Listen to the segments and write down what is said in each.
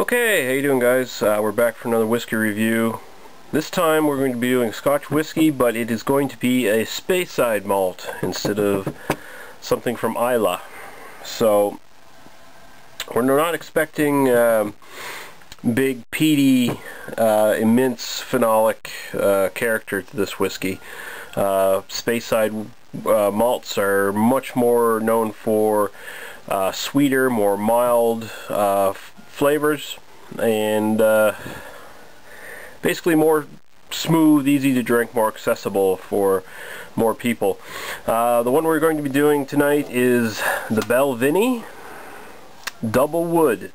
Okay, how you doing, guys? We're back for another whiskey review. This time we're going to be doing Scotch whiskey, but it is going to be a Speyside malt instead of something from Islay. So we're not expecting big, peaty, immense phenolic character to this whiskey. Speyside malts are much more known for sweeter, more mild flavors, and basically more smooth, easy to drink, more accessible for more people. The one we're going to be doing tonight is the Balvenie DoubleWood,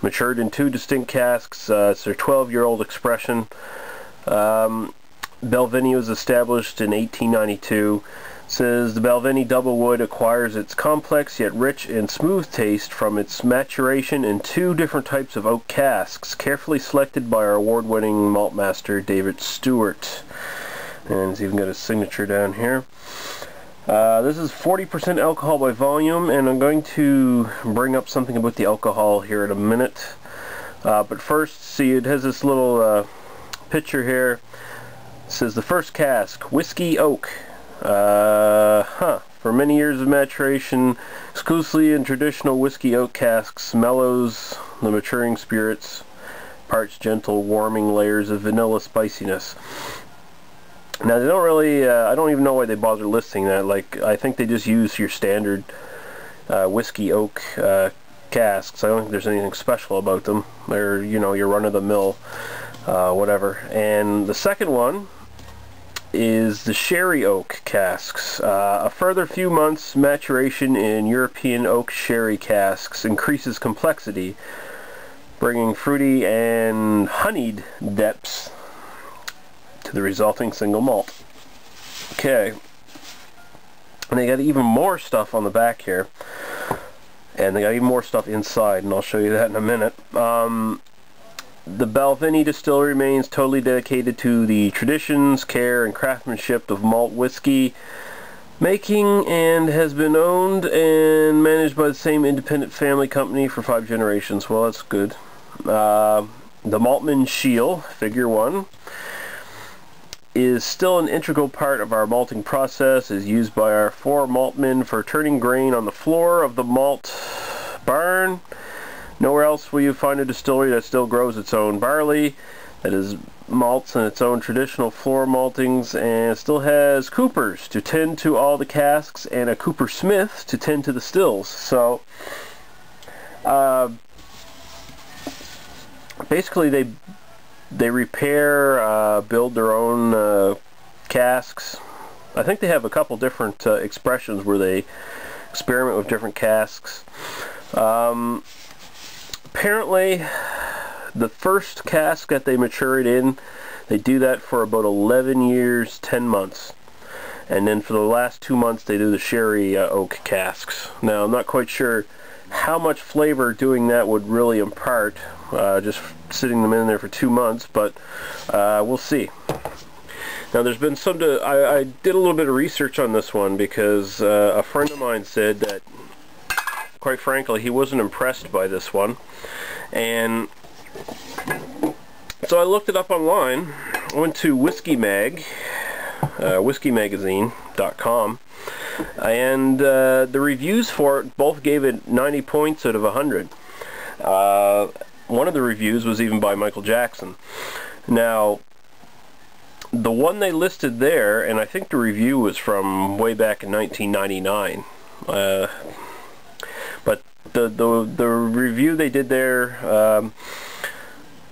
matured in 2 distinct casks. It's their 12-year-old expression. Balvenie was established in 1892. Says the Balvenie DoubleWood acquires its complex yet rich and smooth taste from its maturation in 2 different types of oak casks, carefully selected by our award-winning malt master David Stewart. And he's even got his signature down here. This is 40% alcohol by volume, and I'm going to bring up something about the alcohol here in a minute. But first, see, it has this little picture here. It says the first cask, Whisky Oak. For many years of maturation, exclusively in traditional whiskey oak casks, mellows the maturing spirits, parts gentle, warming layers of vanilla spiciness. Now, they don't really, I don't even know why they bother listing that. Like, I think they just use your standard whiskey oak casks. I don't think there's anything special about them. They're, you know, your run-of-the-mill, whatever. And the second one is the sherry oak casks. A further few months maturation in European oak sherry casks increases complexity, bringing fruity and honeyed depths to the resulting single malt. Okay, and they got even more stuff on the back here, and they got even more stuff inside, and I'll show you that in a minute. The Balvenie distillery remains totally dedicated to the traditions, care, and craftsmanship of malt whiskey making, and has been owned and managed by the same independent family company for 5 generations. Well, that's good. The Maltman Shield, figure 1, is still an integral part of our malting process, is used by our 4 maltmen for turning grain on the floor of the malt barn. Nowhere else will you find a distillery that still grows its own barley, that is malts and its own traditional floor maltings, and still has coopers to tend to all the casks and a cooper smith to tend to the stills. So basically they repair, build their own casks. I think they have a couple different expressions where they experiment with different casks. Apparently, the first cask that they mature it in, they do that for about 11 years, 10 months. And then for the last 2 months, they do the sherry oak casks. Now, I'm not quite sure how much flavor doing that would really impart, just sitting them in there for 2 months, but we'll see. Now, there's been some, I did a little bit of research on this one because a friend of mine said that, quite frankly, he wasn't impressed by this one. And so I looked it up online. I went to Whisky whiskymagazine.com, and the reviews for it both gave it 90 points out of 100. One of the reviews was even by Michael Jackson. Now, the one they listed there, and I think the review was from way back in 1999, but the review they did there,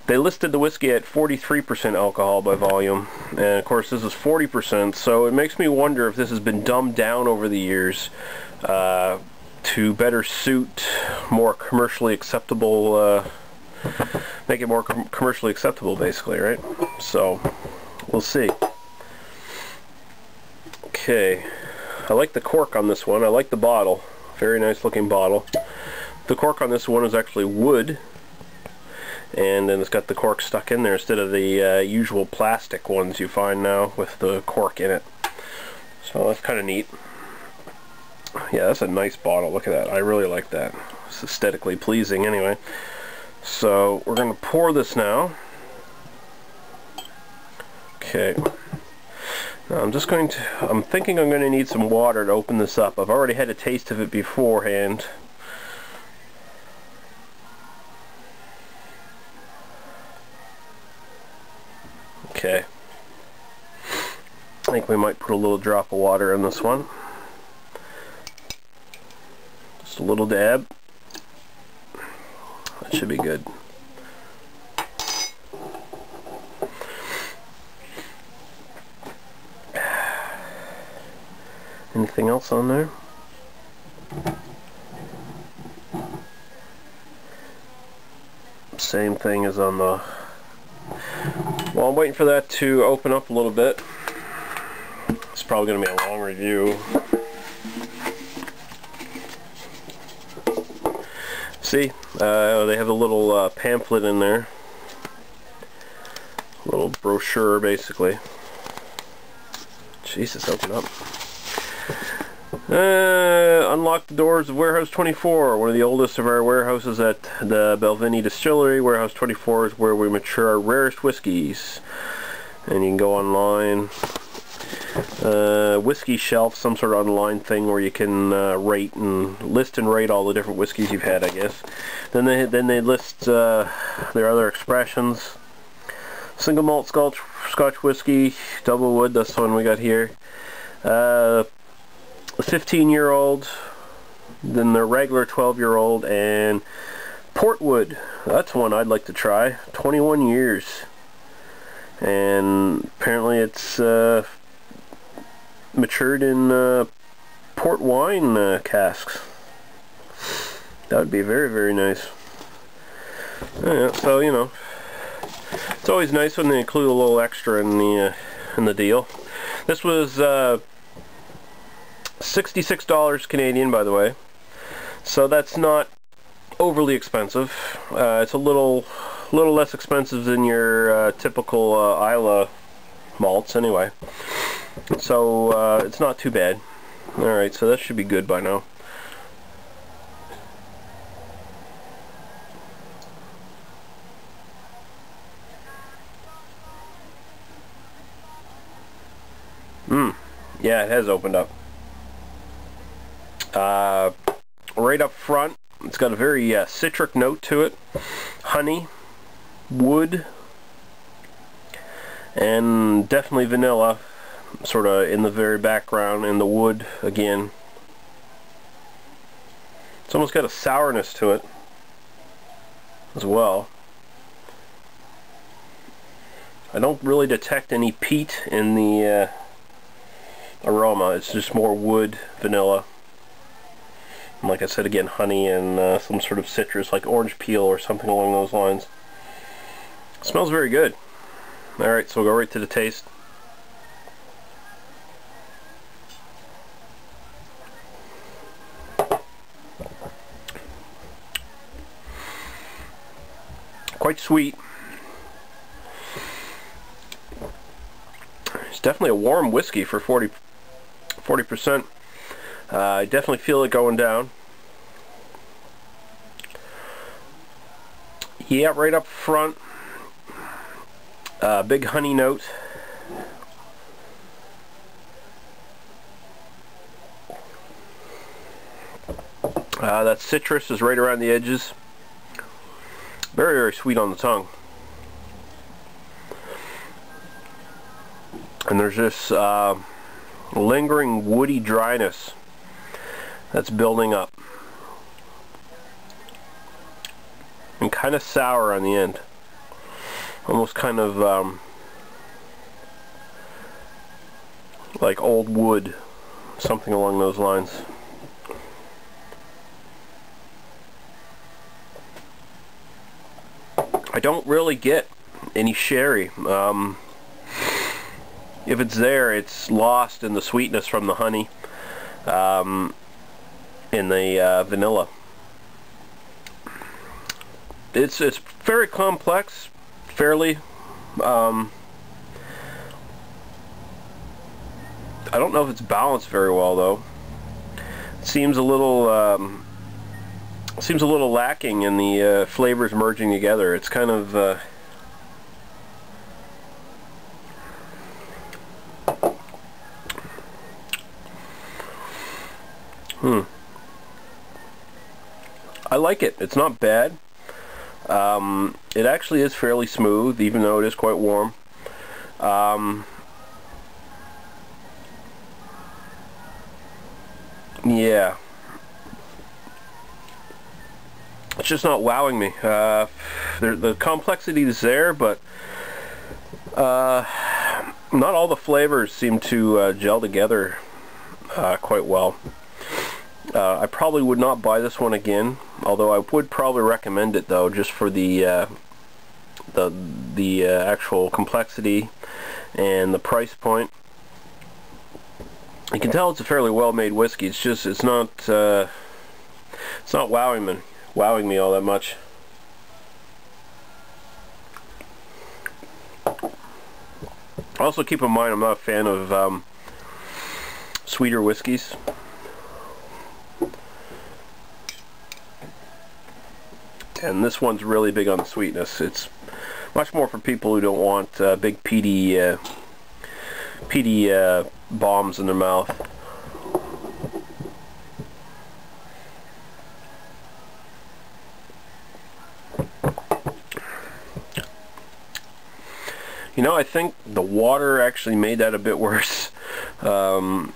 they listed the whiskey at 43% alcohol by volume, and of course this is 40%, so it makes me wonder if this has been dumbed down over the years to better suit more commercially acceptable, make it more commercially acceptable, basically, right? So we'll see. Okay, I like the cork on this one. I like the bottle. Very nice looking bottle. The cork on this one is actually wood, and then it's got the cork stuck in there instead of the usual plastic ones you find now with the cork in it. So that's kind of neat. Yeah, that's a nice bottle. Look at that. I really like that. It's aesthetically pleasing anyway. So we're going to pour this now. Okay. Now I'm thinking I'm going to need some water to open this up. I've already had a taste of it beforehand. Okay. I think we might put a little drop of water in this one. Just a little dab. That should be good. Anything else on there? Same thing as on the... Well, I'm waiting for that to open up a little bit. It's probably going to be a long review. See, they have a little pamphlet in there. A little brochure, basically. Jesus, open up. Unlock the doors of Warehouse 24, one of the oldest of our warehouses at the Balvenie Distillery. Warehouse 24 is where we mature our rarest whiskies. And you can go online. Whiskey shelf, some sort of online thing where you can rate and list and rate all the different whiskeys you've had, I guess. Then they list their other expressions. Single malt Scotch whiskey, DoubleWood, that's the one we got here. A 15-year-old, then the regular 12-year-old, and Portwood. That's one I'd like to try. 21 years. And apparently it's matured in port wine casks. That would be very, very nice. Yeah, so, you know, it's always nice when they include a little extra in the deal. This was $66 Canadian, by the way. So that's not overly expensive. It's a little less expensive than your typical Islay malts, anyway. So it's not too bad. Alright, so that should be good by now. Yeah, it has opened up. Right up front, it's got a very citric note to it. Honey, wood, and definitely vanilla, sort of in the very background, and the wood again. It's almost got a sourness to it as well. I don't really detect any peat in the aroma. It's just more wood, vanilla, and like I said again, honey and some sort of citrus like orange peel or something along those lines. It smells very good. Alright, so we'll go right to the taste. Quite sweet. It's definitely a warm whiskey for 40%. I definitely feel it going down. Yeah, right up front. Big honey note. That citrus is right around the edges. Very, very sweet on the tongue. And there's this lingering woody dryness that's building up. And kind of sour on the end. Almost kind of like old wood. Something along those lines. I don't really get any sherry. If it's there, it's lost in the sweetness from the honey, in the vanilla. It's very complex, fairly. I don't know if it's balanced very well though. It seems a little seems a little lacking in the flavors merging together. It's kind of I like it. It's not bad. It actually is fairly smooth, even though it is quite warm. Yeah. It's just not wowing me. The complexity is there, but not all the flavors seem to gel together quite well. I probably would not buy this one again, although I would probably recommend it though, just for the actual complexity and the price point. You can tell it's a fairly well-made whiskey. It's just it's not wowing me all that much. Also, keep in mind I'm not a fan of sweeter whiskeys. And this one's really big on the sweetness. It's much more for people who don't want big peaty bombs in their mouth. You know, I think the water actually made that a bit worse. Putting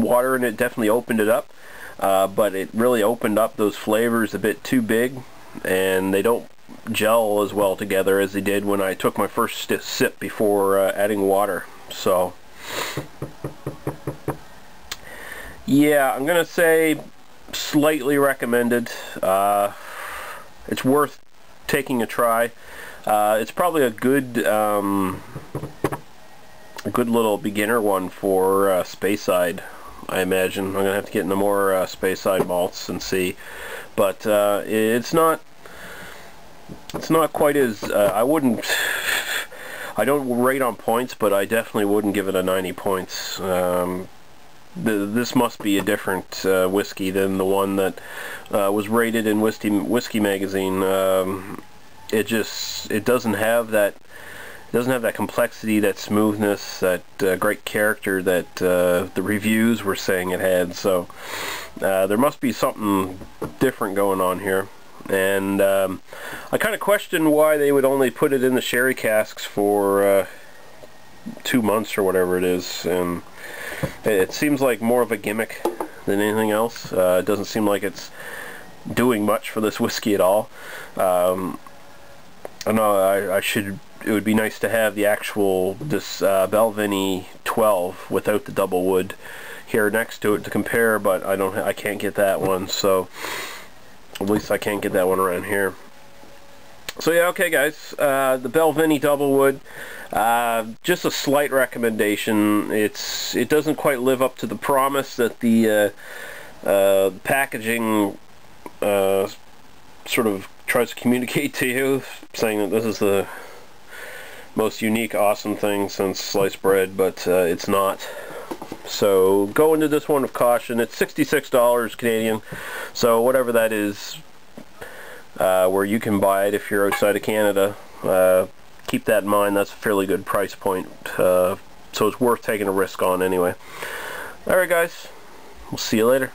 water in it definitely opened it up. But it really opened up those flavors a bit too big, and they don't gel as well together as they did when I took my first sip before adding water. So yeah, I'm gonna say slightly recommended. It's worth taking a try. It's probably a good little beginner one for Speyside, I imagine. I'm gonna have to get into more Speyside malts and see, but it's not quite as I don't rate on points, but I definitely wouldn't give it a 90 points. This must be a different whiskey than the one that was rated in Whiskey magazine. It doesn't have that. It doesn't have that complexity, that smoothness, that great character that the reviews were saying it had. So there must be something different going on here. And I kind of question why they would only put it in the sherry casks for 2 months or whatever it is. And it seems like more of a gimmick than anything else. It doesn't seem like it's doing much for this whiskey at all. I know it would be nice to have the actual Balvenie 12 without the DoubleWood here next to it to compare, but I can't get that one, so at least I can't get that one around here. So yeah, okay guys, the Balvenie DoubleWood, just a slight recommendation. It doesn't quite live up to the promise that the packaging sort of tries to communicate to you, saying that this is the most unique, awesome thing since sliced bread, but it's not. So go into this one with caution. It's $66 Canadian, so whatever that is, where you can buy it if you're outside of Canada, keep that in mind. That's a fairly good price point, so it's worth taking a risk on anyway. Alright guys, we'll see you later.